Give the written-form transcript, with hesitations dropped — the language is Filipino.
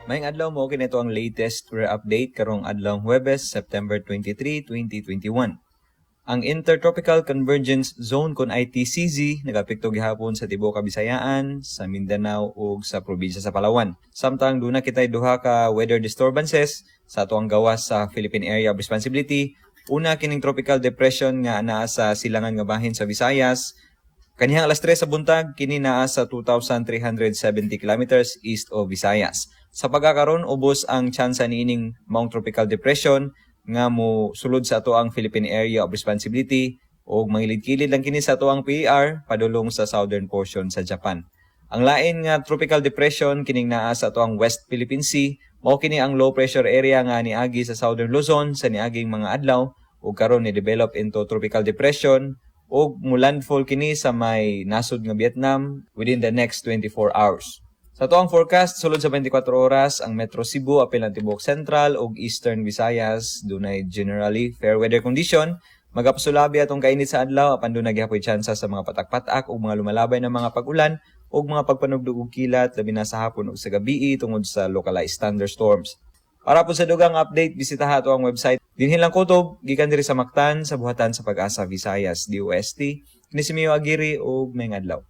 Mayang adlaw mo kinito ang latest weather update karong adlaw Huwebes, September 23, 2021. Ang Intertropical Convergence Zone kun ITCZ nagapekto gihapon sa tibuok Kabisayaan, sa Mindanao ug sa probinsya sa Palawan. Samtang duna kitay duha ka weather disturbances sa atoang gawas sa Philippine Area of Responsibility. Una kining tropical depression nga naa sa silangan nga bahin sa Visayas. Kanihang alas 3 sa buntag kini naa sa 2,370 kilometers east of Visayas. Sa pagkakaron ubos ang tsansa niining maong tropical depression nga mo sulod sa ato ang Philippine Area of Responsibility o mangilid-kilid lang kini sa ato ang PER padulong sa southern portion sa Japan. Ang lain nga tropical depression kining naa sa ato ang West Philippine Sea mao kini ang low pressure area nga niagi sa southern Luzon sa niaging mga adlaw ug karon ni develop into tropical depression ug mulandfall kini sa may nasod nga Vietnam within the next 24 hours. Sa toang forecast, sulod sa 24 oras, ang Metro Cebu, apil ang tibuok Central ug Eastern Visayas, dunay generally fair weather condition. Magapsulabi atong kainit sa adlaw, apan dunay gihapoy tsansa sa mga patak-patak ug mga lumalabay na mga pag-ulan ug mga pagpanugdog ug kilat labi na sa hapon ug sa gabii tungod sa localized thunderstorms. Para po sa dugang update, bisitaha ato ang website. Dinhi lang kutob, gikan diri sa Mactan sa buhatan sa Pag-asa Visayas, DOST. Kini si Mio Aguirre ug mayang adlaw.